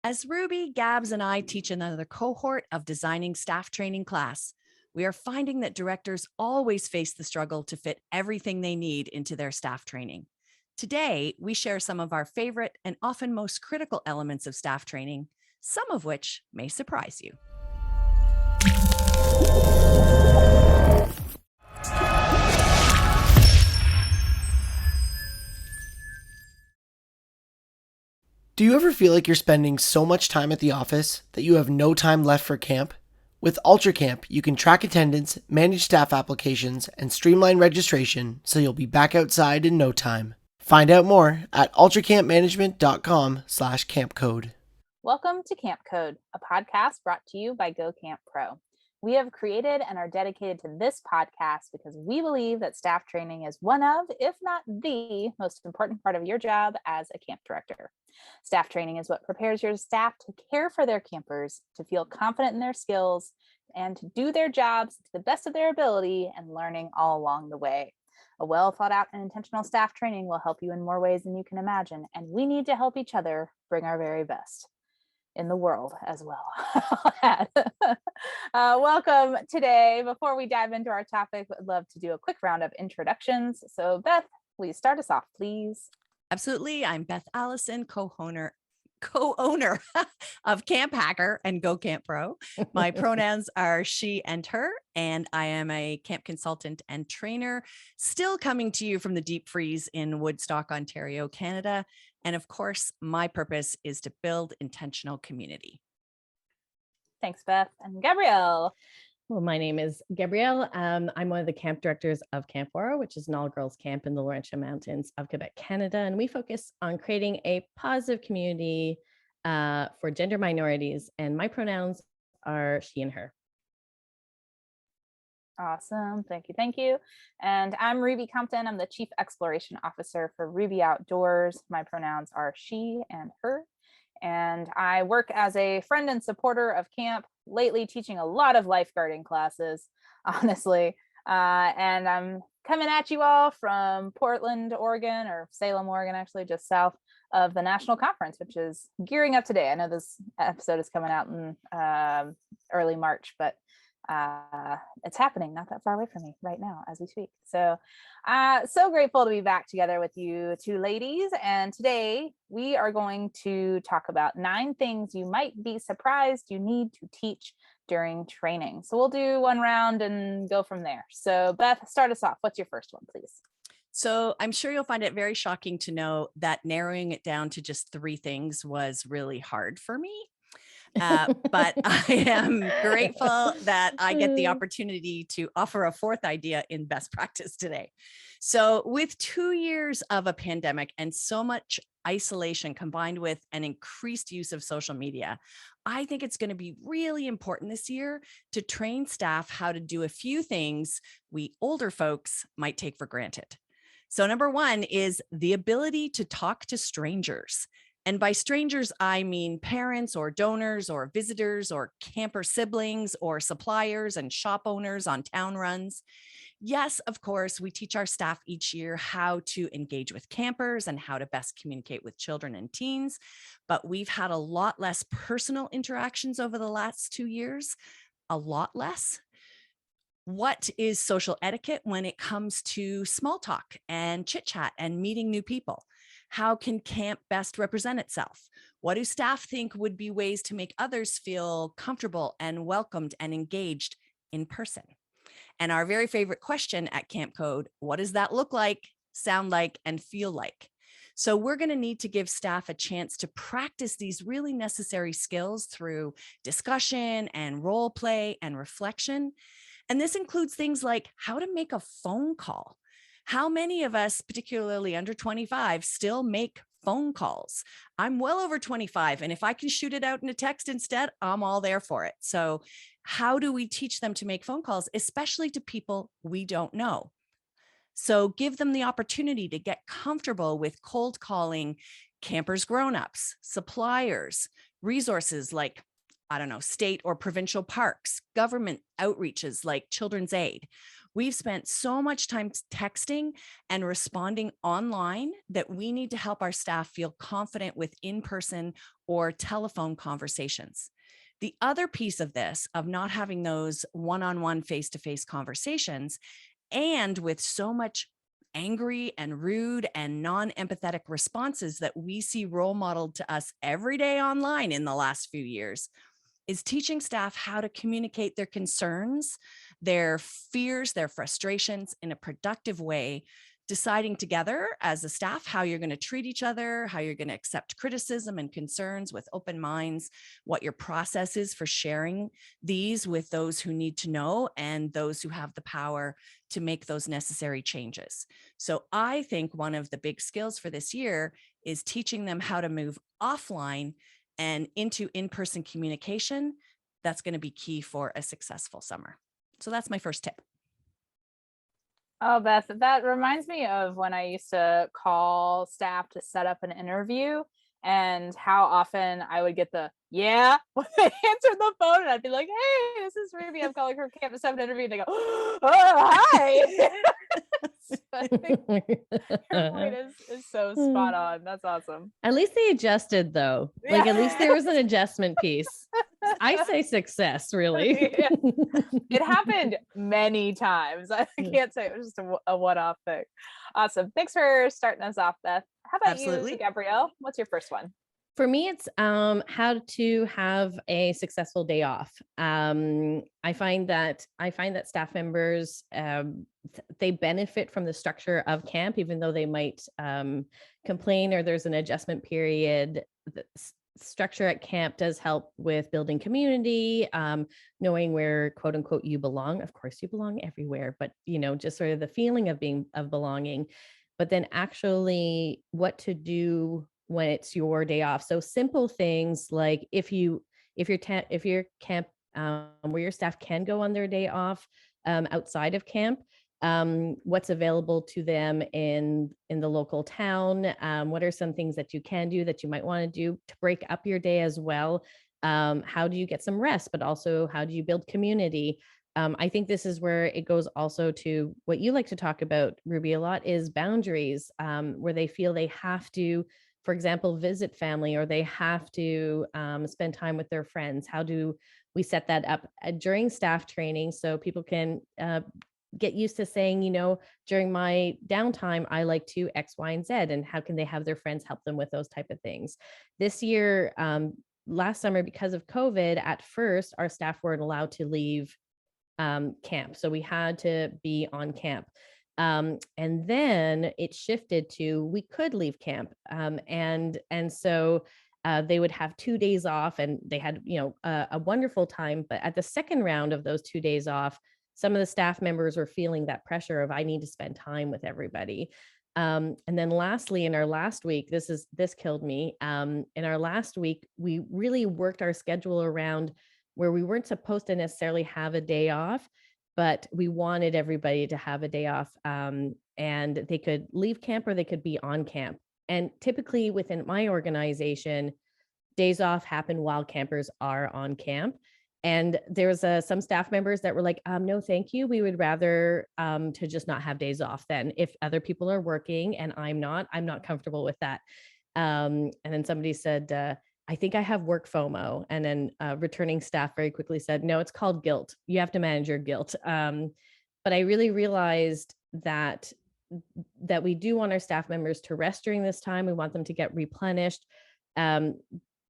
As Ruby, Gabz, and I teach another cohort of designing staff training class, we are finding that directors always face the struggle to fit everything they need into their staff training. Today, we share some of our favorite and often most critical elements of staff training, some of which may surprise you. Do you ever feel like you're spending so much time at the office that you have no time left for camp? With Ultra Camp, you can track attendance, manage staff applications, and streamline registration so you'll be back outside in no time. Find out more at ultracampmanagement.com/campcode. Welcome to Camp Code, a podcast brought to you by Go Camp Pro. We have created and are dedicated to this podcast because we believe that staff training is one of, if not the most important part of your job as a camp director. Staff training is what prepares your staff to care for their campers, to feel confident in their skills, and to do their jobs to the best of their ability and learning all along the way. A well thought out and intentional staff training will help you in more ways than you can imagine, and we need to help each other bring our very best in the world as well. Welcome today. Before we dive into our topic, I'd love to do a quick round of introductions. So Beth, please start us off, please. Absolutely. I'm Beth Allison, co-owner of Camp Hacker and Go Camp Pro. My pronouns are she and her, and I am a camp consultant and trainer, still coming to you from the deep freeze in Woodstock, Ontario, Canada. And of course, my purpose is to build intentional community. Thanks, Beth. And Gabrielle. Well, my name is Gabrielle. I'm one of the camp directors of Camp Aura, which is an all-girls camp in the Laurentian Mountains of Quebec, Canada. And we focus on creating a positive community for gender minorities. And my pronouns are she and her. Awesome. Thank you. Thank you. And I'm Ruby Compton. I'm the Chief Exploration Officer for Ruby Outdoors. My pronouns are she and her. And I work as a friend and supporter of camp, lately teaching a lot of lifeguarding classes, honestly. And I'm coming at you all from Portland, Oregon, or Salem, Oregon, actually, just south of the national conference, which is gearing up today. I know this episode is coming out in early March, but it's happening not that far away from me right now as we speak. So grateful to be back together with you two ladies. And today we are going to talk about 9 things you might be surprised you need to teach during training. So we'll do one round and go from there. So Beth, start us off. What's your first one, please? So I'm sure you'll find it very shocking to know that narrowing it down to just 3 things was really hard for me. But I am grateful that I get the opportunity to offer a 4th idea in best practice today. So with 2 years of a pandemic and so much isolation combined with an increased use of social media, I think it's going to be really important this year to train staff how to do a few things we older folks might take for granted. So number 1 is the ability to talk to strangers. And by strangers, I mean parents or donors or visitors or camper siblings or suppliers and shop owners on town runs. Yes, of course, we teach our staff each year how to engage with campers and how to best communicate with children and teens, but we've had a lot less personal interactions over the last 2 years, a lot less. What is social etiquette when it comes to small talk and chit chat and meeting new people? How can camp best represent itself? What do staff think would be ways to make others feel comfortable and welcomed and engaged in person? And our very favorite question at Camp Code, what does that look like, sound like, and feel like? So we're going to need to give staff a chance to practice these really necessary skills through discussion and role play and reflection. And this includes things like how to make a phone call. How many of us, particularly under 25, still make phone calls? I'm well over 25, and if I can shoot it out in a text instead, I'm all there for it. So how do we teach them to make phone calls, especially to people we don't know? So give them the opportunity to get comfortable with cold calling campers, grown-ups, suppliers, resources like, I don't know, state or provincial parks, government outreaches like Children's Aid. We've spent so much time texting and responding online that we need to help our staff feel confident with in-person or telephone conversations. The other piece of this, of not having those one-on-one face-to-face conversations, and with so much angry and rude and non-empathetic responses that we see role modeled to us every day online in the last few years, is teaching staff how to communicate their concerns, their fears, their frustrations in a productive way, deciding together as a staff how you're going to treat each other, how you're going to accept criticism and concerns with open minds, what your process is for sharing these with those who need to know and those who have the power to make those necessary changes. So I think one of the big skills for this year is teaching them how to move offline and into in-person communication. That's going to be key for a successful summer. So that's my first tip. Oh, Beth, that reminds me of when I used to call staff to set up an interview, and how often I would get the yeah when they answered the phone, and I'd be like, "Hey, this is Ruby. I'm calling from campus to have an interview." And they go, "Oh, hi." So I think your point is so spot on. That's awesome. At least they adjusted, though. Like, at least there was an adjustment piece. I say success, really. Yeah. It happened many times. I can't say it was just a one-off thing. Awesome. Thanks for starting us off, Beth. How about Absolutely. you, Gabrielle? What's your first one? For me, it's how to have a successful day off. I find that staff members they benefit from the structure of camp, even though they might complain or there's an adjustment period. The structure at camp does help with building community, knowing where quote unquote you belong. Of course, you belong everywhere, but just sort of the feeling of belonging. But then actually, what to do when it's your day off. So simple things like if your camp where your staff can go on their day off outside of camp, what's available to them in the local town, what are some things that you can do that you might want to do to break up your day as well. How do you get some rest, but also how do you build community? I think this is where it goes also to what you like to talk about, Ruby, a lot, is boundaries, where they feel they have to, for example, visit family, or they have to spend time with their friends. How do we set that up during staff training so people can get used to saying, during my downtime, I like to X, Y, and Z, and how can they have their friends help them with those type of things? This year, last summer, because of COVID, at first, our staff weren't allowed to leave camp. So we had to be on camp. And then it shifted to we could leave camp. And so they would have 2 days off, and they had, a wonderful time. But at the second round of those 2 days off, some of the staff members were feeling that pressure of, I need to spend time with everybody. And then lastly, in our last week, this killed me. In our last week, we really worked our schedule around where we weren't supposed to necessarily have a day off, but we wanted everybody to have a day off, and they could leave camp or they could be on camp. And typically within my organization, days off happen while campers are on camp. And there's some staff members that were like, no, thank you. We would rather to just not have days off then. If other people are working and I'm not comfortable with that. And then somebody said, I think I have work FOMO. And then returning staff very quickly said, no, it's called guilt. You have to manage your guilt. But I really realized that we do want our staff members to rest during this time. We want them to get replenished.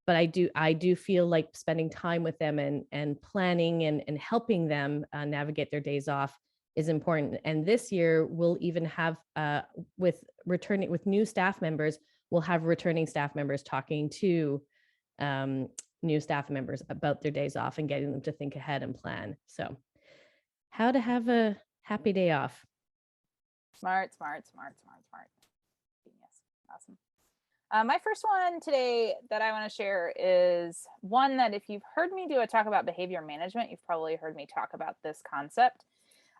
But I do feel like spending time with them and planning and helping them navigate their days off is important. And this year we'll even have with new staff members, we'll have returning staff members talking to new staff members about their days off and getting them to think ahead and plan. So how to have a happy day off. Smart. Genius. Awesome. My first one today that I want to share is one that if you've heard me do a talk about behavior management, you've probably heard me talk about this concept.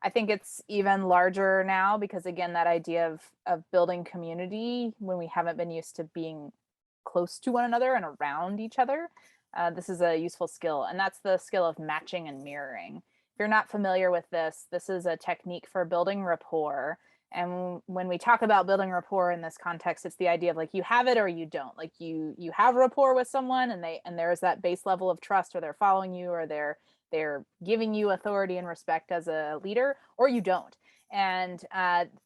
I think it's even larger now because, again, that idea of building community when we haven't been used to being close to one another and around each other. This is a useful skill, and that's the skill of matching and mirroring. you're not familiar with this, this is a technique for building rapport. And when we talk about building rapport in this context, it's the idea of like, you have it or you don't. Like you have rapport with someone, and there's that base level of trust, or they're following you, or they're giving you authority and respect as a leader, or you don't. And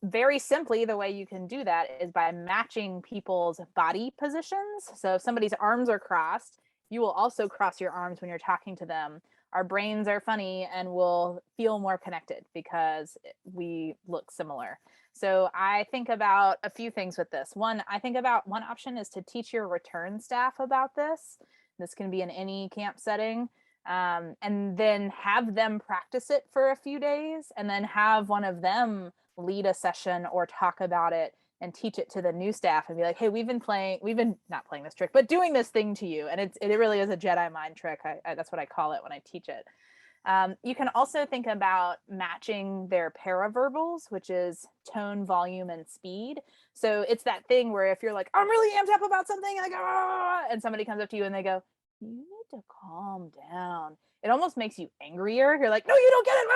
very simply, the way you can do that is by matching people's body positions. So if somebody's arms are crossed, you will also cross your arms when you're talking to them. Our brains are funny and we'll feel more connected because we look similar. So I think about a few things with this. One option is to teach your return staff about this. This can be in any camp setting. And then have them practice it for a few days, and then have one of them lead a session or talk about it and teach it to the new staff and be like, hey, we've been not playing this trick, but doing this thing to you. And it really is a Jedi mind trick. That's what I call it when I teach it. You can also think about matching their paraverbals, which is tone, volume, and speed. So it's that thing where if you're like, I'm really amped up about something, and I go, and somebody comes up to you and they go, you need to calm down. It almost makes you angrier. You're like, no, you don't get it,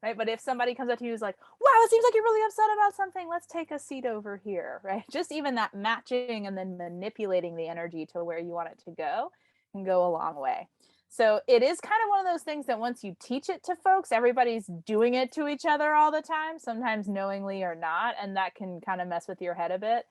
right? But if somebody comes up to you who's like, wow, it seems like you're really upset about something, let's take a seat over here, right? Just even that matching and then manipulating the energy to where you want it to go can go a long way. So it is kind of one of those things that once you teach it to folks, everybody's doing it to each other all the time, sometimes knowingly or not, and that can kind of mess with your head a bit.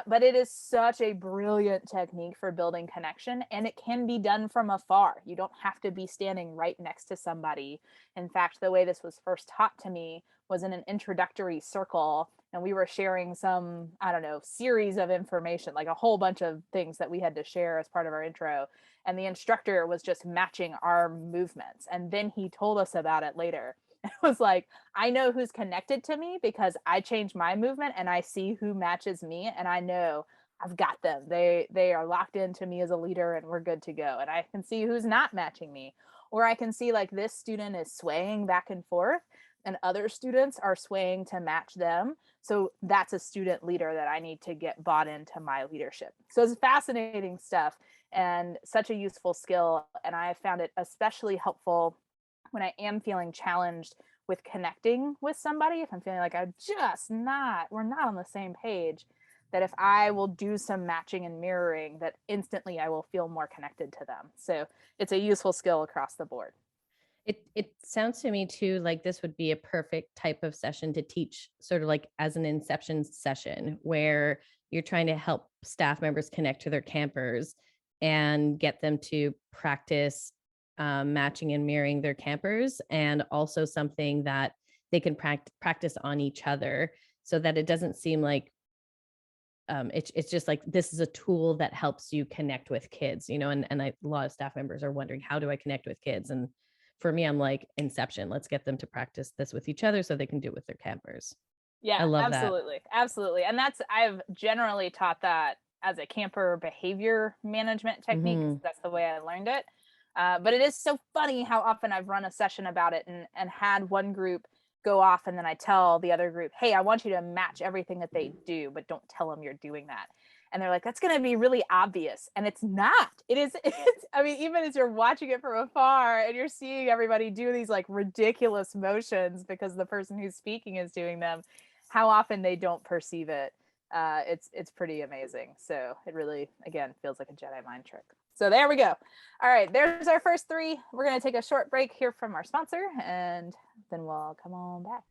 But it is such a brilliant technique for building connection, and it can be done from afar. You don't have to be standing right next to somebody. In fact, the way this was first taught to me was in an introductory circle, and we were sharing some, I don't know, series of information, like a whole bunch of things that we had to share as part of our intro. And the instructor was just matching our movements. And then he told us about it later. It was like, I know who's connected to me because I changed my movement and I see who matches me, and I know I've got them. They are locked into me as a leader and we're good to go. And I can see who's not matching me. Or I can see like this student is swaying back and forth and other students are swaying to match them. So that's a student leader that I need to get bought into my leadership. So it's fascinating stuff and such a useful skill. And I have found it especially helpful when I am feeling challenged with connecting with somebody, if I'm feeling like we're not on the same page, that if I will do some matching and mirroring, that instantly I will feel more connected to them. So it's a useful skill across the board. It sounds to me too like this would be a perfect type of session to teach, sort of like as an inception session where you're trying to help staff members connect to their campers and get them to practice matching and mirroring their campers, and also something that they can practice on each other, so that it doesn't seem like it's just like this is a tool that helps you connect with kids, and a lot of staff members are wondering, how do I connect with kids? And for me, I'm like, inception, let's get them to practice this with each other so they can do it with their campers. Yeah, I love absolutely. Absolutely. And I've generally taught that as a camper behavior management technique. Mhm. That's the way I learned it. But it is so funny how often I've run a session about it and had one group go off, and then I tell the other group, hey, I want you to match everything that they do, but don't tell them you're doing that. And they're like, that's going to be really obvious. And it's not. I mean, even as you're watching it from afar and you're seeing everybody do these like ridiculous motions because the person who's speaking is doing them, how often they don't perceive it. It's pretty amazing. So it really, again, feels like a Jedi mind trick. So there we go. All right, there's our first three. We're going to take a short break here from our sponsor, and then we'll come on back.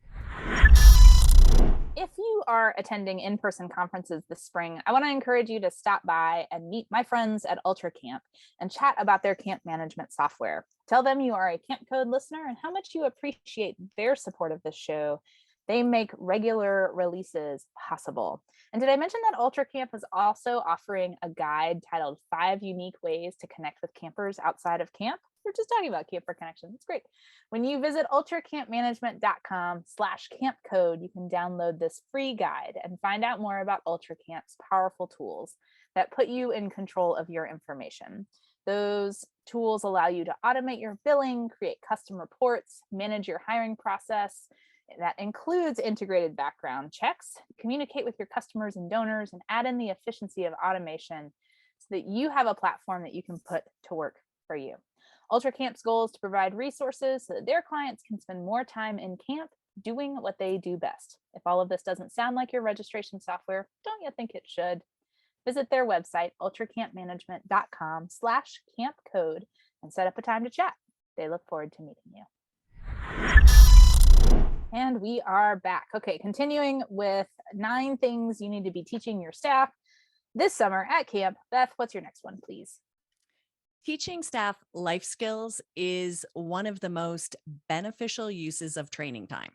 If you are attending in-person conferences this spring, I want to encourage you to stop by and meet my friends at Ultra Camp and chat about their camp management software. Tell them you are a Camp Code listener and how much you appreciate their support of this show. They make regular releases possible. And did I mention that Ultra Camp is also offering a guide titled 5 Unique Ways to Connect with Campers Outside of Camp? We're just talking about camper connection. It's great. When you visit ultracampmanagement.com/campcode, you can download this free guide and find out more about Ultra Camp's powerful tools that put you in control of your information. Those tools allow you to automate your billing, create custom reports, manage your hiring process. That includes integrated background checks, communicate with your customers and donors, and add in the efficiency of automation so that you have a platform that you can put to work for you. Ultra Camp's goal is to provide resources so that their clients can spend more time in camp doing what they do best. If all of this doesn't sound like your registration software, don't you think it should? Visit their website, ultracampmanagement.com/camp code, and set up a time to chat. They look forward to meeting you. And we are back. Okay, continuing with 9 things you need to be teaching your staff this summer at camp. Beth, what's your next one, please? Teaching staff life skills is one of the most beneficial uses of training time.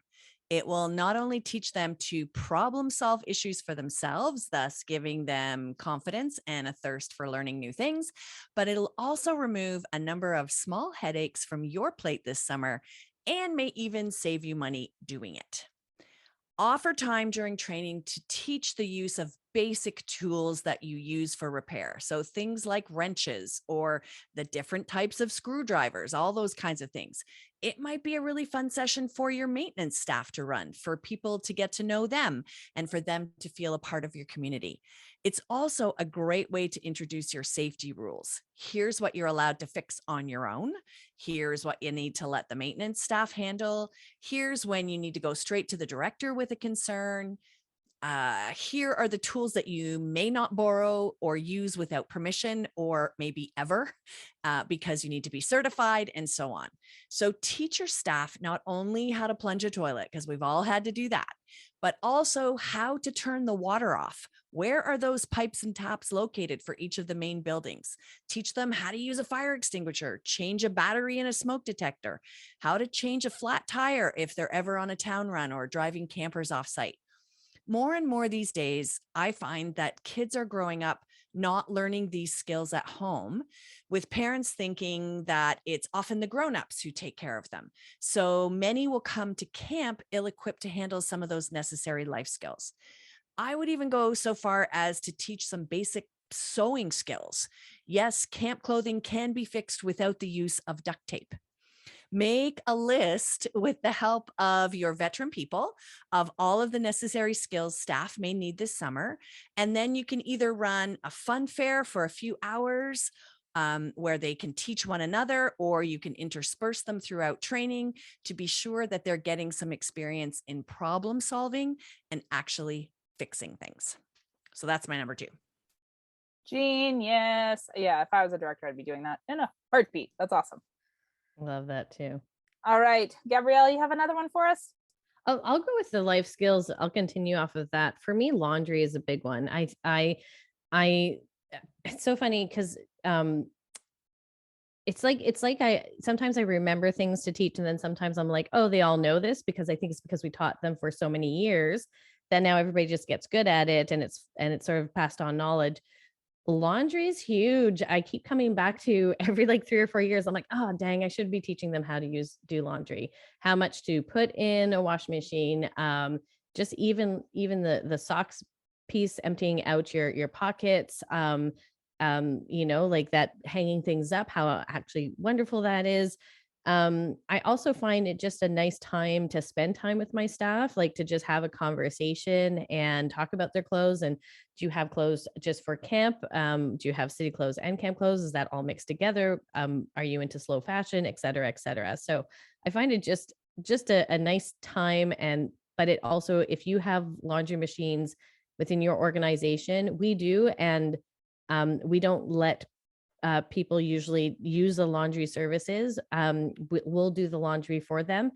It will not only teach them to problem solve issues for themselves, thus giving them confidence and a thirst for learning new things, but it'll also remove a number of small headaches from your plate this summer and may even save you money doing it. Offer time during training to teach the use of basic tools that you use for repair. So things like wrenches or the different types of screwdrivers, all those kinds of things. It might be a really fun session for your maintenance staff to run, for people to get to know them and for them to feel a part of your community. It's also a great way to introduce your safety rules. Here's what you're allowed to fix on your own. Here's what you need to let the maintenance staff handle. Here's when you need to go straight to the director with a concern. Here are the tools that you may not borrow or use without permission or maybe ever because you need to be certified and so on. So teach your staff not only how to plunge a toilet, because we've all had to do that, but also how to turn the water off. Where are those pipes and taps located for each of the main buildings? Teach them how to use a fire extinguisher, change a battery in a smoke detector, how to change a flat tire if they're ever on a town run or driving campers off site. More and more these days, I find that kids are growing up not learning these skills at home, with parents thinking that it's often the grown-ups who take care of them. So many will come to camp ill-equipped to handle some of those necessary life skills. I would even go so far as to teach some basic sewing skills. Yes, camp clothing can be fixed without the use of duct tape. Make a list with the help of your veteran people of all of the necessary skills staff may need this summer. And then you can either run a fun fair for a few hours where they can teach one another, or you can intersperse them throughout training to be sure that they're getting some experience in problem solving and actually fixing things. So that's my number 2. Genius. Yeah, if I was a director, I'd be doing that in a heartbeat. That's awesome. Love that too. All right, Gabrielle, you have another one for us? I'll go with the life skills. I'll continue off of that. For me, laundry is a big one. It's so funny because it's like I sometimes I remember things to teach, and then sometimes I'm like, oh, they all know this, because I think it's because we taught them for so many years that now everybody just gets good at it, and it's sort of passed on knowledge. Laundry is huge. I keep coming back to every like 3 or 4 years. I'm like, oh, dang, I should be teaching them how to do laundry, how much to put in a washing machine. Just even the socks piece, emptying out your pockets, like that, hanging things up, how actually wonderful that is. I also find it just a nice time to spend time with my staff, like to just have a conversation and talk about their clothes. And do you have clothes just for camp? Do you have city clothes and camp clothes? Is that all mixed together? Are you into slow fashion, et cetera, et cetera? So I find it just a nice time. But it also, if you have laundry machines within your organization, we do. And we don't let people usually use the laundry services. We'll do the laundry for them.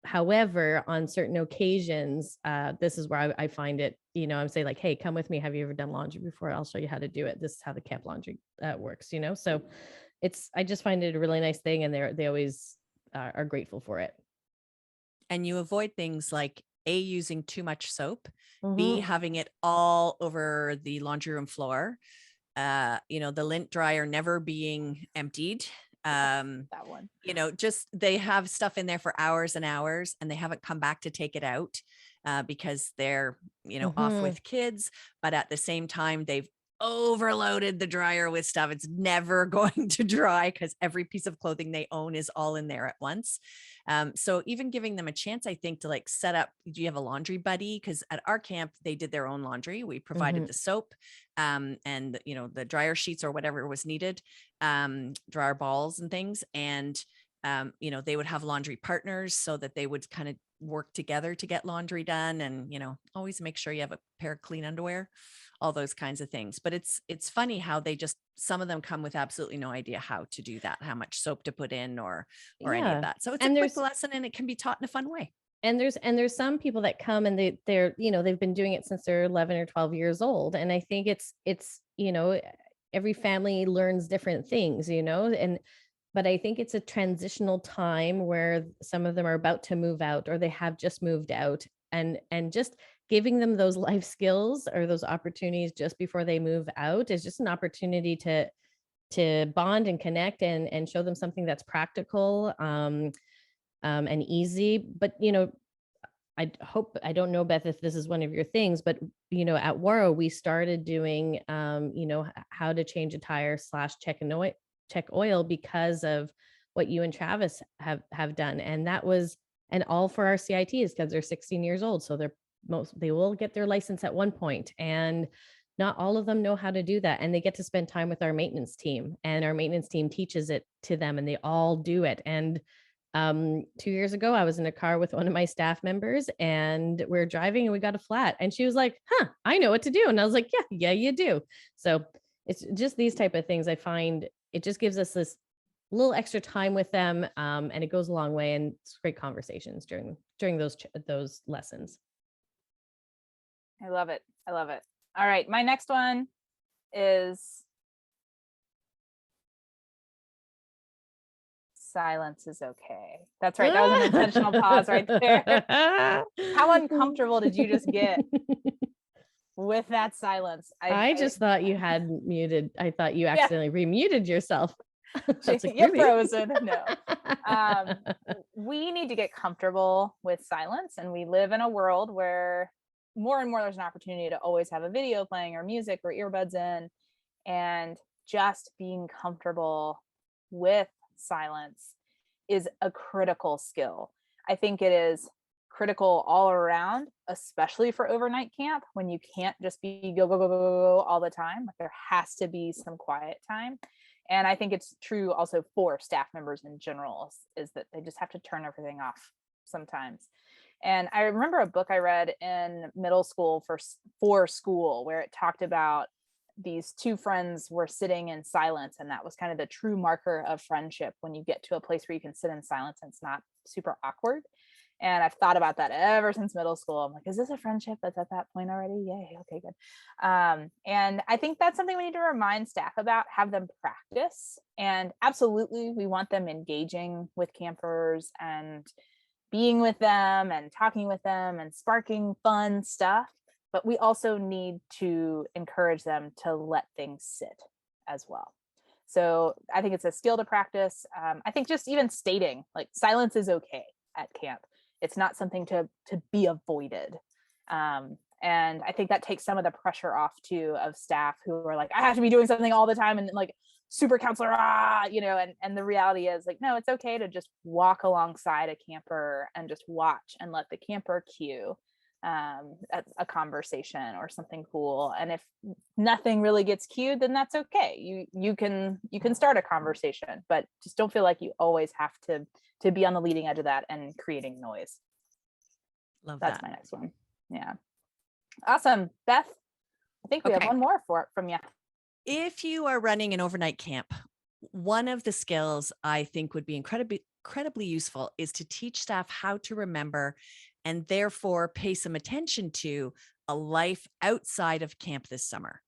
However, on certain occasions, this is where I find it, I'm saying like, hey, come with me. Have you ever done laundry before? I'll show you how to do it. This is how the camp laundry works, So I just find it a really nice thing. And they always are grateful for it. And you avoid things like A, using too much soap, B, having it all over the laundry room floor, the lint dryer never being emptied. That one. Just they have stuff in there for hours and hours, and they haven't come back to take it out because they're, off with kids. But at the same time, they've overloaded the dryer with stuff. It's never going to dry because every piece of clothing they own is all in there at once. So even giving them a chance, I think, to like set up, do you have a laundry buddy? Because at our camp, they did their own laundry. We provided the soap and, the dryer sheets or whatever was needed, dryer balls and things. And, they would have laundry partners so that they would kind of work together to get laundry done. And, always make sure you have a pair of clean underwear, all those kinds of things. But it's funny how some of them come with absolutely no idea how to do that, how much soap to put in or any of that. So it's a quick lesson and it can be taught in a fun way. And there's some people that come and they're they've been doing it since they're 11 or 12 years old. And I think it's every family learns different things, but I think it's a transitional time where some of them are about to move out or they have just moved out, and just giving them those life skills or those opportunities just before they move out is just an opportunity to bond and connect and show them something that's practical and easy. But, I don't know, Beth, if this is one of your things, but, at Waro, we started doing, how to change a tire / check oil because of what you and Travis have done. And that was, and all for our CITs because they're 16 years old. So they will get their license at one point, and not all of them know how to do that. And they get to spend time with our maintenance team, and our maintenance team teaches it to them, and they all do it. And 2 years ago, I was in a car with one of my staff members, and we're driving and we got a flat, and she was like, I know what to do. And I was like, yeah, you do. So it's just these type of things. I find it just gives us this little extra time with them. And it goes a long way, and it's great conversations during those lessons. I love it. All right. My next one is silence is okay. That's right. That was an intentional pause right there. How uncomfortable did you just get with that silence? I just thought you had muted. I thought you accidentally remuted yourself. Like, you're frozen. No. We need to get comfortable with silence, and we live in a world where more and more there's an opportunity to always have a video playing or music or earbuds in, and just being comfortable with silence is a critical skill. I think it is critical all around, especially for overnight camp, when you can't just be go all the time. Like, there has to be some quiet time. And I think it's true also for staff members in general, is that they just have to turn everything off sometimes. And I remember a book I read in middle school for school, where it talked about these two friends were sitting in silence, and that was kind of the true marker of friendship, when you get to a place where you can sit in silence and it's not super awkward. And I've thought about that ever since middle school. I'm like, is this a friendship that's at that point already? Yay. Okay, good. And I think that's something we need to remind staff about, have them practice. And absolutely, we want them engaging with campers and being with them and talking with them and sparking fun stuff. But we also need to encourage them to let things sit as well. So I think it's a skill to practice. I think just even stating like silence is okay at camp. It's not something to be avoided. And I think that takes some of the pressure off too of staff who are like, I have to be doing something all the time and like super counselor, and the reality is like, no, it's okay to just walk alongside a camper and just watch and let the camper cue a conversation or something cool. And if nothing really gets cued, then that's okay. You can start a conversation, but just don't feel like you always have to be on the leading edge of that and creating noise. Love That's that. my next one. Yeah. Awesome. Beth, I think we have one more from you. If you are running an overnight camp, one of the skills I think would be incredibly useful is to teach staff how to remember and therefore pay some attention to a life outside of camp this summer.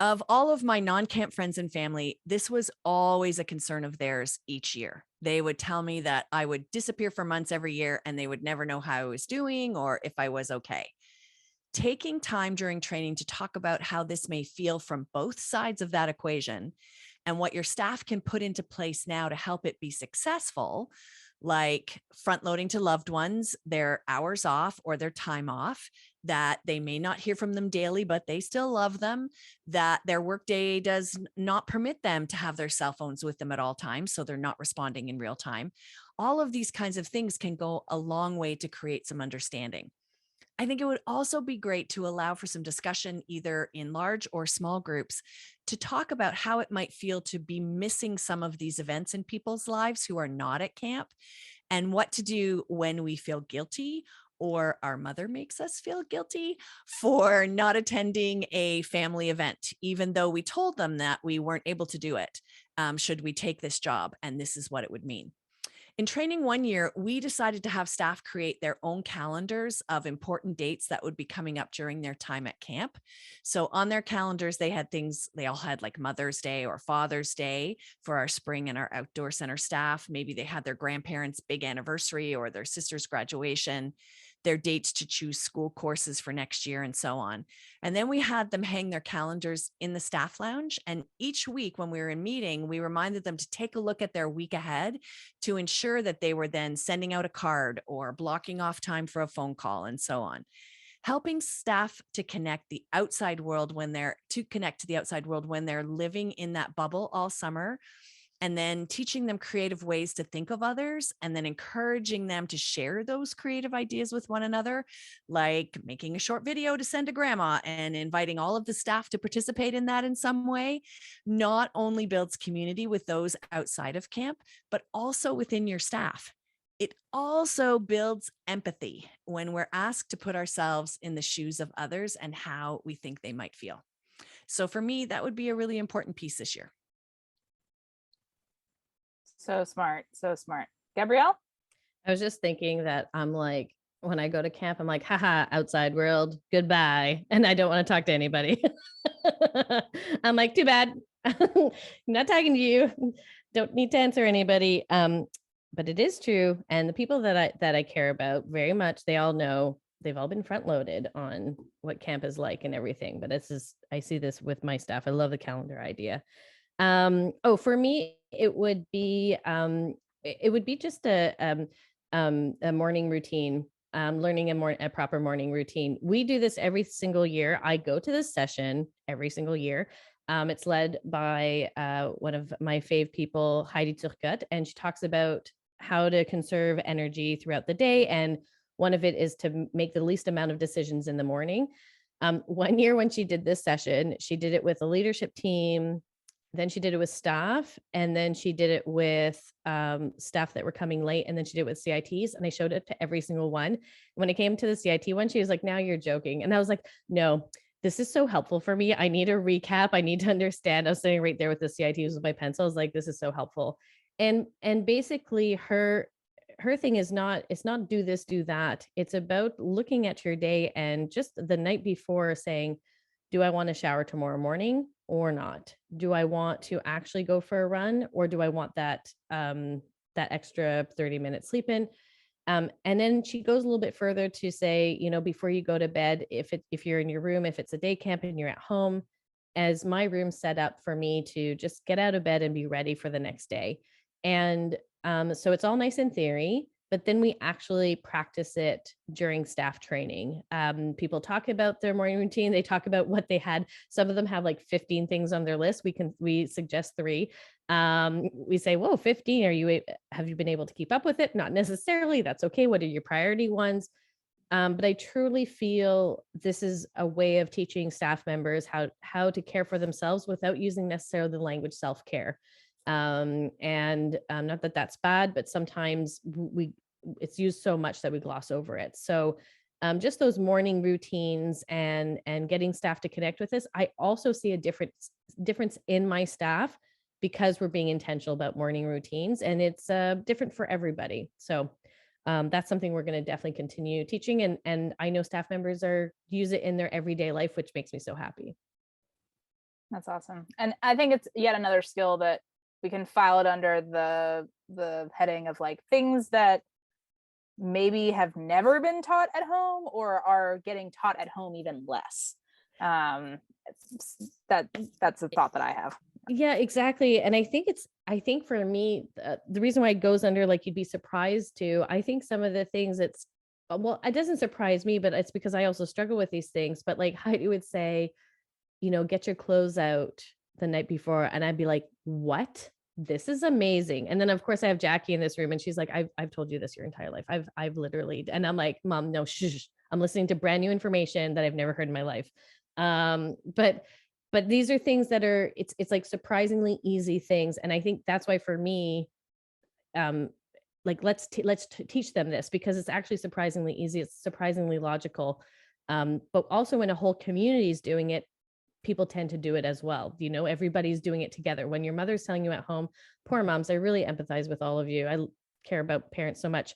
Of all of my non-camp friends and family, this was always a concern of theirs each year. They would tell me that I would disappear for months every year and they would never know how I was doing or if I was okay. Taking time during training to talk about how this may feel from both sides of that equation and what your staff can put into place now to help it be successful, like front loading to loved ones, their hours off or their time off, that they may not hear from them daily, but they still love them, that their workday does not permit them to have their cell phones with them at all times, so they're not responding in real time. All of these kinds of things can go a long way to create some understanding. I think it would also be great to allow for some discussion, either in large or small groups, to talk about how it might feel to be missing some of these events in people's lives who are not at camp, and what to do when we feel guilty or our mother makes us feel guilty for not attending a family event, even though we told them that we weren't able to do it. Should we take this job? And this is what it would mean. In training one year, we decided to have staff create their own calendars of important dates that would be coming up during their time at camp. So on their calendars, they had things, they all had like Mother's Day or Father's Day for our spring and our outdoor center staff. Maybe they had their grandparents' big anniversary or their sister's graduation, their dates to choose school courses for next year, and so on. And then we had them hang their calendars in the staff lounge. And each week when we were in meeting, we reminded them to take a look at their week ahead to ensure that they were then sending out a card or blocking off time for a phone call, and so on. Helping staff to connect the outside world when they're living in that bubble all summer, and then teaching them creative ways to think of others, and then encouraging them to share those creative ideas with one another, like making a short video to send to grandma and inviting all of the staff to participate in that in some way, not only builds community with those outside of camp, but also within your staff. It also builds empathy when we're asked to put ourselves in the shoes of others and how we think they might feel. So for me, that would be a really important piece this year. So smart. So smart. Gabrielle? I was just thinking that I'm like, when I go to camp, I'm like, haha, outside world, goodbye. And I don't want to talk to anybody. I'm like, too bad. Not talking to you. Don't need to answer anybody. But it is true. And the people that I care about very much, they all know, they've all been front loaded on what camp is like and everything. But I see this with my staff. I love the calendar idea. For me, it would be just a morning routine, learning a proper morning routine. We do this every single year. I go to this session every single year. It's led by one of my fave people, Heidi Turcotte, and she talks about how to conserve energy throughout the day. And one of it is to make the least amount of decisions in the morning. One year when she did this session, she did it with a leadership team. Then she did it with staff, and then she did it with staff that were coming late, and then she did it with CITs, and I showed it to every single one. When it came to the CIT one, she was like, now you're joking. And I was like, no, this is so helpful for me. I need a recap. I need to understand. I was sitting right there with the CITs with my pencil. I was like, this is so helpful. And basically her thing is not, it's not do this, do that. It's about looking at your day and just the night before saying, do I want to shower tomorrow morning or not? Do I want to actually go for a run, or do I want that extra 30-minute sleep in? And then she goes a little bit further to say, before you go to bed, if you're in your room, if it's a day camp and you're at home, as my room set up for me to just get out of bed and be ready for the next day. And so it's all nice in theory, but then we actually practice it during staff training. People talk about their morning routine. They talk about what they had. Some of them have like 15 things on their list. We suggest 3. We say, whoa, 15. Have you been able to keep up with it? Not necessarily. That's okay. What are your priority ones? But I truly feel this is a way of teaching staff members how to care for themselves without using necessarily the language self-care. Not that that's bad, but sometimes it's used so much that we gloss over it. So just those morning routines and getting staff to connect with this. I also see a difference in my staff because we're being intentional about morning routines, and it's different for everybody. So that's something we're going to definitely continue teaching. And I know staff members use it in their everyday life, which makes me so happy. That's awesome. And I think it's yet another skill that we can file it under the heading of like things that maybe have never been taught at home or are getting taught at home even less. That's a thought that I have. Yeah, exactly. And I think for me, the reason why it goes under, like, you'd be surprised to, I think some of the things well, it doesn't surprise me, but it's because I also struggle with these things. But like Heidi would say, get your clothes out the night before. And I'd be like, what? This is amazing. And then of course I have Jackie in this room and she's like, I've told you this your entire life. I've literally, and I'm like, Mom, no, shh. I'm listening to brand new information that I've never heard in my life. But these are things that are, it's like surprisingly easy things. And I think that's why for me, like let's teach them this, because it's actually surprisingly easy. It's surprisingly logical. But also when a whole community is doing it, people tend to do it as well. Everybody's doing it together. When your mother's telling you at home, poor moms, I really empathize with all of you. I care about parents so much.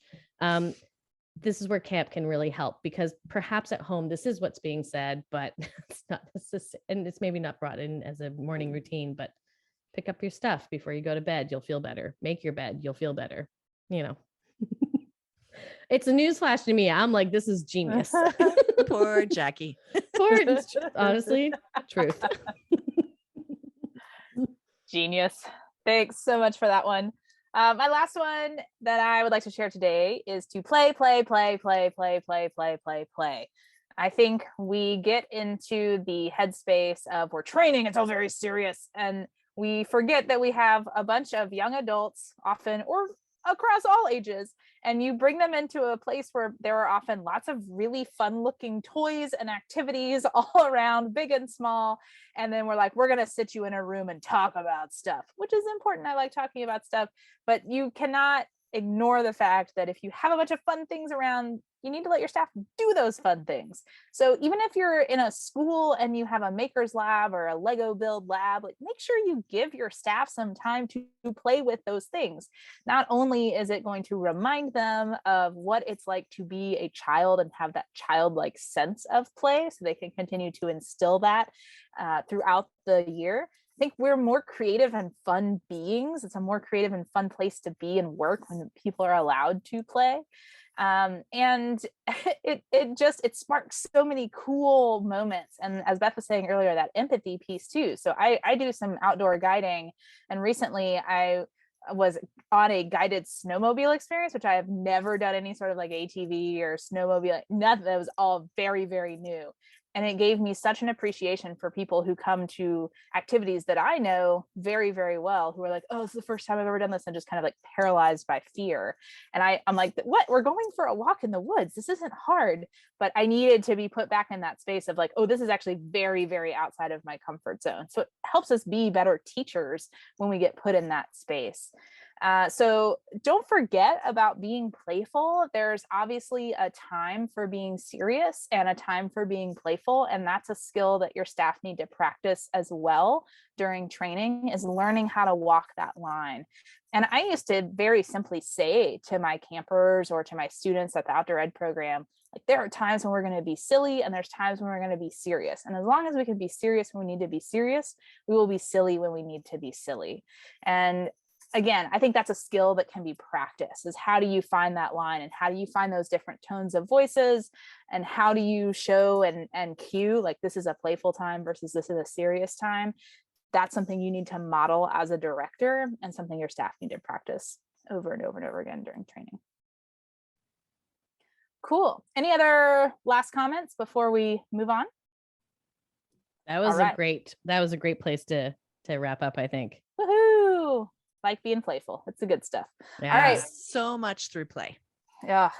This is where camp can really help, because perhaps at home, this is what's being said, but it's not, and it's maybe not brought in as a morning routine, but pick up your stuff before you go to bed. You'll feel better. Make your bed. You'll feel better. It's a newsflash to me. I'm like, this is genius. Poor Jackie. Honestly, truth. Genius. Thanks so much for that one. My last one that I would like to share today is to play. I think we get into the headspace of we're training, it's all very serious, and we forget that we have a bunch of young adults, often or across all ages, and you bring them into a place where there are often lots of really fun looking toys and activities all around, big and small. And then we're like, we're going to sit you in a room and talk about stuff, which is important. I like talking about stuff, but you cannot ignore the fact that if you have a bunch of fun things around, you need to let your staff do those fun things. So even if you're in a school and you have a maker's lab or a Lego build lab, like make sure you give your staff some time to play with those things. Not only is it going to remind them of what it's like to be a child and have that childlike sense of play, so they can continue to instill that throughout the year. I think we're more creative and fun beings. It's a more creative and fun place to be and work when people are allowed to play. And it sparks so many cool moments. And as Beth was saying earlier, that empathy piece too. So I do some outdoor guiding, and recently I was on a guided snowmobile experience, which I have never done any sort of like ATV or snowmobile, nothing. That was all very, very new. And it gave me such an appreciation for people who come to activities that I know very, very well, who are like, oh, it's the first time I've ever done this, and just kind of like paralyzed by fear. And I'm like, what? We're going for a walk in the woods. This isn't hard. But I needed to be put back in that space of like, oh, this is actually very, very outside of my comfort zone. So it helps us be better teachers when we get put in that space. So don't forget about being playful. There's obviously a time for being serious and a time for being playful. And that's a skill that your staff need to practice as well during training, is learning how to walk that line. And I used to very simply say to my campers or to my students at the outdoor ed program, like, there are times when we're going to be silly and there's times when we're going to be serious. And as long as we can be serious when we need to be serious, we will be silly when we need to be silly. And again, I think that's a skill that can be practiced, is how do you find that line, and how do you find those different tones of voices, and how do you show and cue, like, this is a playful time versus this is a serious time. That's something you need to model as a director, and something your staff need to practice over and over and over again during training. Cool. Any other last comments before we move on? That was a great place to wrap up, I think. Woohoo! Like being playful. It's the good stuff. Yeah. All right. So much through play. Yeah,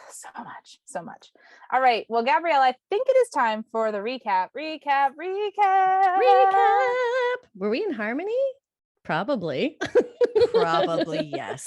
so much. All right. Well, Gabrielle, I think it is time for the recap. Were we in harmony? Probably. Probably, yes.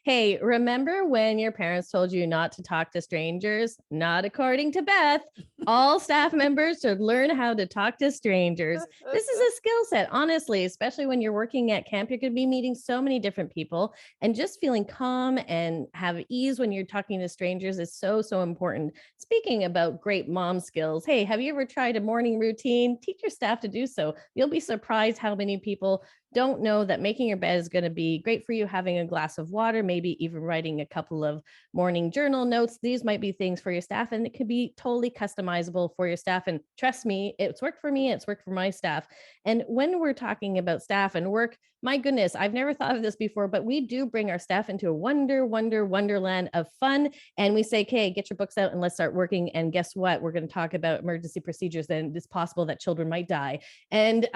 Hey, remember when your parents told you not to talk to strangers? Not according to Beth. All staff members should learn how to talk to strangers. This is a skill set, honestly, especially when you're working at camp. You're going to be meeting so many different people, and just feeling calm and have ease when you're talking to strangers is so, so important. Speaking about great mom skills, hey, have you ever tried a morning routine? Teach your staff to do so. You'll be surprised how many people don't know that making your bed is going to be great for you, having a glass of water, maybe even writing a couple of morning journal notes. These might be things for your staff, and it could be totally customizable for your staff. And trust me, it's worked for me, it's worked for my staff. And when we're talking about staff and work, my goodness, I've never thought of this before, but we do bring our staff into a wonderland of fun. And we say, okay, get your books out and let's start working. And guess what? We're going to talk about emergency procedures, and it's possible that children might die. And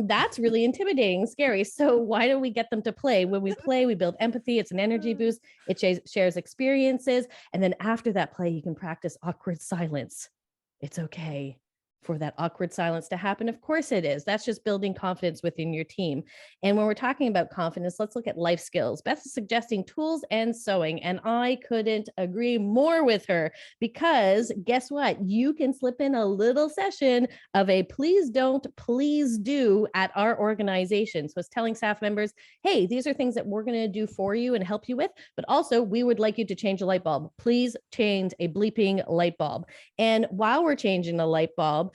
that's really intimidating, scary. So why don't we get them to play? When we play, we build empathy. It's an energy boost. It shares experiences. And then after that play, you can practice awkward silence. It's okay for that awkward silence to happen. Of course it is. That's just building confidence within your team. And when we're talking about confidence, let's look at life skills. Beth is suggesting tools and sewing, and I couldn't agree more with her, because guess what? You can slip in a little session of a please don't, please do at our organization. So it's telling staff members, hey, these are things that we're going to do for you and help you with, but also we would like you to change a light bulb. Please change a bleeping light bulb. And while we're changing the light bulb,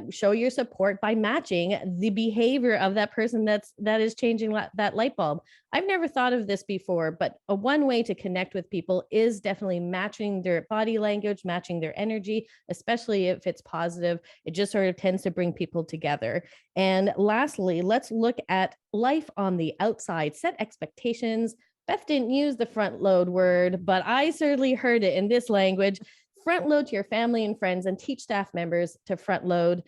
show your support by matching the behavior of that person that is changing that light bulb. I've never thought of this before, but one way to connect with people is definitely matching their body language, matching their energy, especially if it's positive. It just sort of tends to bring people together. And lastly, let's look at life on the outside. Set expectations. Beth didn't use the front load word, but I certainly heard it in this language. Front load to your family and friends, and teach staff members to front load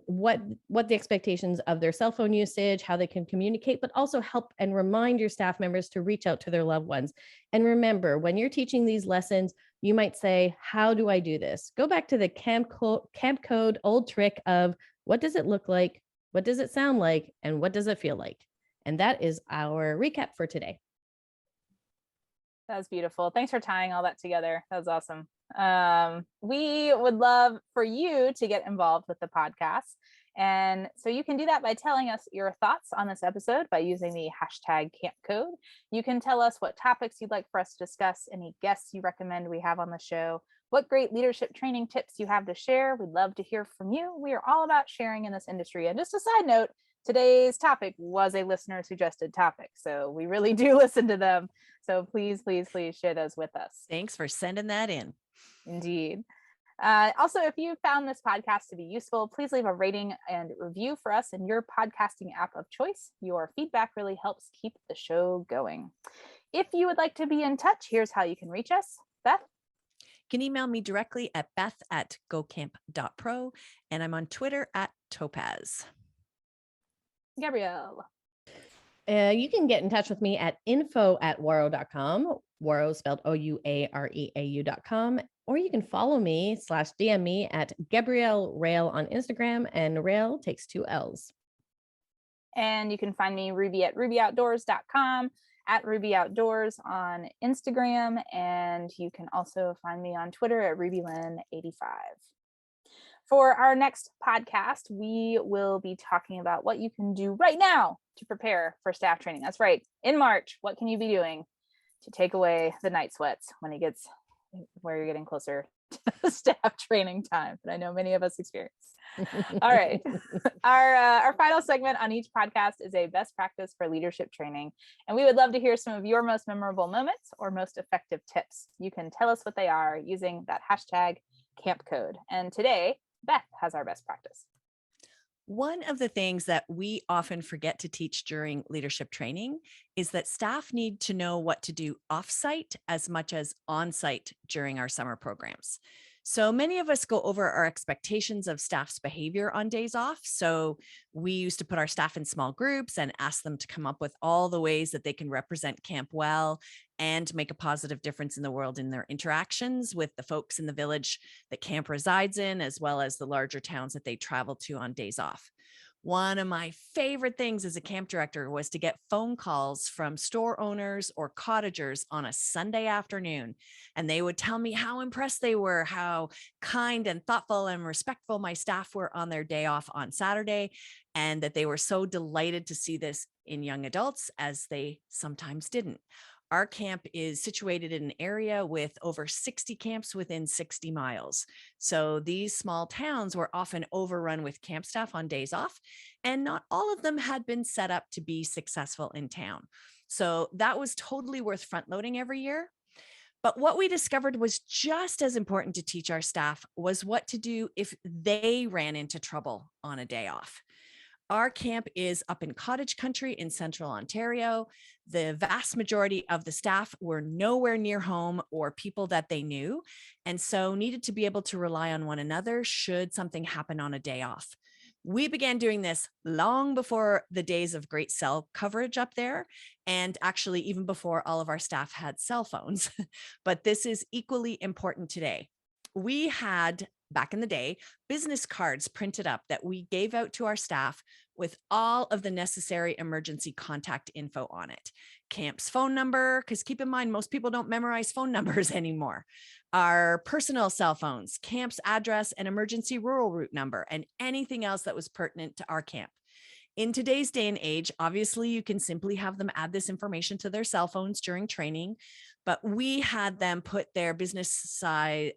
what the expectations of their cell phone usage, how they can communicate, but also help and remind your staff members to reach out to their loved ones. And remember, when you're teaching these lessons, you might say, how do I do this? Go back to the camp code old trick of what does it look like? What does it sound like? And what does it feel like? And that is our recap for today. That was beautiful. Thanks for tying all that together. That was awesome. We would love for you to get involved with the podcast. And so you can do that by telling us your thoughts on this episode by using the hashtag camp code. You can tell us what topics you'd like for us to discuss, any guests you recommend we have on the show, what great leadership training tips you have to share. We'd love to hear from you. We are all about sharing in this industry. And just a side note, today's topic was a listener suggested topic, so we really do listen to them. So please share those with us. Thanks for sending that in. Indeed. Also, if you found this podcast to be useful, please leave a rating and review for us in your podcasting app of choice. Your feedback really helps keep the show going. If you would like to be in touch, here's how you can reach us. Beth? You can email me directly at beth@gocamp.pro, and I'm on Twitter @Topaz. Gabrielle? You can get in touch with me at info@waro.com. Waro spelled OUAREAU.com. Or you can follow me /DM me at Gabrielle Rail on Instagram, and Rail takes 2 L's. And you can find me Ruby at rubyoutdoors.com, at Ruby Outdoors on Instagram. And you can also find me on Twitter at RubyLynn85. For our next podcast, we will be talking about what you can do right now to prepare for staff training. That's right. In March, what can you be doing to take away the night sweats when it gets where you're getting closer to staff training time? But I know many of us experience. All right. Our final segment on each podcast is a best practice for leadership training. And we would love to hear some of your most memorable moments or most effective tips. You can tell us what they are using that hashtag camp code. And today, Beth has our best practice. One of the things that we often forget to teach during leadership training is that staff need to know what to do offsite as much as on-site during our summer programs. So many of us go over our expectations of staff's behavior on days off. So we used to put our staff in small groups and ask them to come up with all the ways that they can represent camp well and make a positive difference in the world in their interactions with the folks in the village that camp resides in, as well as the larger towns that they travel to on days off. One of my favorite things as a camp director was to get phone calls from store owners or cottagers on a Sunday afternoon. And they would tell me how impressed they were, how kind and thoughtful and respectful my staff were on their day off on Saturday, and that they were so delighted to see this in young adults as they sometimes didn't. Our camp is situated in an area with over 60 camps within 60 miles. So these small towns were often overrun with camp staff on days off, and not all of them had been set up to be successful in town. So that was totally worth front loading every year. But what we discovered was just as important to teach our staff was what to do if they ran into trouble on a day off. Our camp is up in cottage country in central Ontario. The vast majority of the staff were nowhere near home or people that they knew, and so needed to be able to rely on one another should something happen on a day off. We began doing this long before the days of great cell coverage up there, and actually even before all of our staff had cell phones. But this is equally important today. We had, back in the day, business cards printed up that we gave out to our staff with all of the necessary emergency contact info on it. Camp's phone number, because keep in mind, most people don't memorize phone numbers anymore. Our personal cell phones, camp's address and emergency rural route number, and anything else that was pertinent to our camp. In today's day and age, obviously, you can simply have them add this information to their cell phones during training, but we had them put their business-sized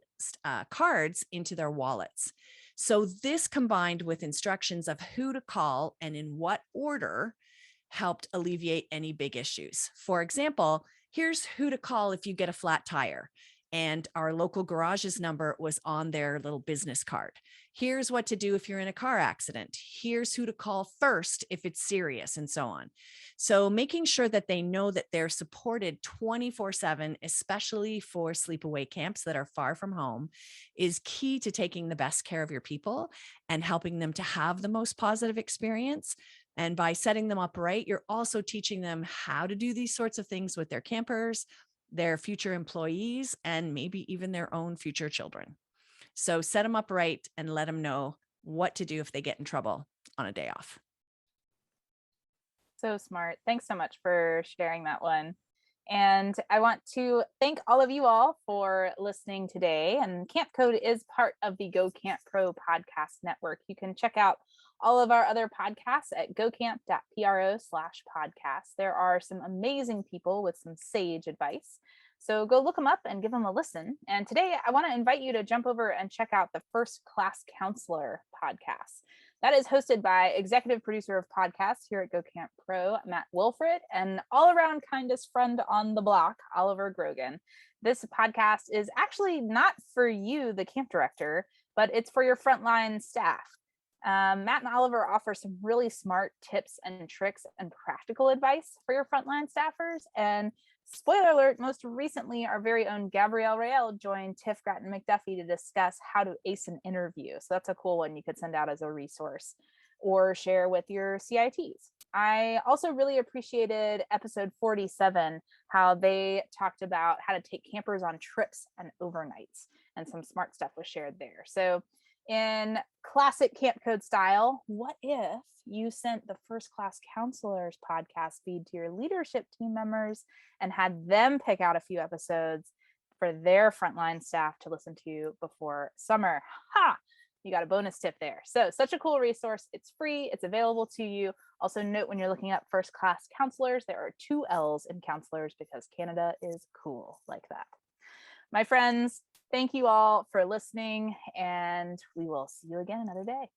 cards into their wallets. So this, combined with instructions of who to call and in what order, helped alleviate any big issues. For example, here's who to call if you get a flat tire. And our local garage's number was on their little business card. Here's what to do if you're in a car accident. Here's who to call first if it's serious, and so on. So making sure that they know that they're supported 24/7, especially for sleepaway camps that are far from home, is key to taking the best care of your people and helping them to have the most positive experience. And by setting them up right, you're also teaching them how to do these sorts of things with their campers, their future employees, and maybe even their own future children. So set them up right and let them know what to do if they get in trouble on a day off. So smart. Thanks so much for sharing that one. And I want to thank all of you all for listening today. And Camp Code is part of the Go Camp Pro podcast network. You can check out all of our other podcasts at gocamp.pro/podcast. There are some amazing people with some sage advice. So go look them up and give them a listen. And today I want to invite you to jump over and check out the First Class Counselor podcast. That is hosted by executive producer of podcasts here at Go Camp Pro, Matt Wilfred, and all-around kindest friend on the block, Oliver Grogan. This podcast is actually not for you, the camp director, but it's for your frontline staff. Matt and Oliver offer some really smart tips and tricks and practical advice for your frontline staffers. And spoiler alert, most recently, our very own Gabrielle Rael joined Tiff Grattan McDuffie to discuss how to ace an interview. So that's a cool one you could send out as a resource or share with your CITs. I also really appreciated episode 47, how they talked about how to take campers on trips and overnights, and some smart stuff was shared there. So in classic Camp Code style, what if you sent the First Class Counselors podcast feed to your leadership team members and had them pick out a few episodes for their frontline staff to listen to before summer? Ha! You got a bonus tip there. So such a cool resource. It's free. It's available to you. Also note, when you're looking up First Class Counselors, there are 2 L's in counselors because Canada is cool like that. My friends, thank you all for listening, and we will see you again another day.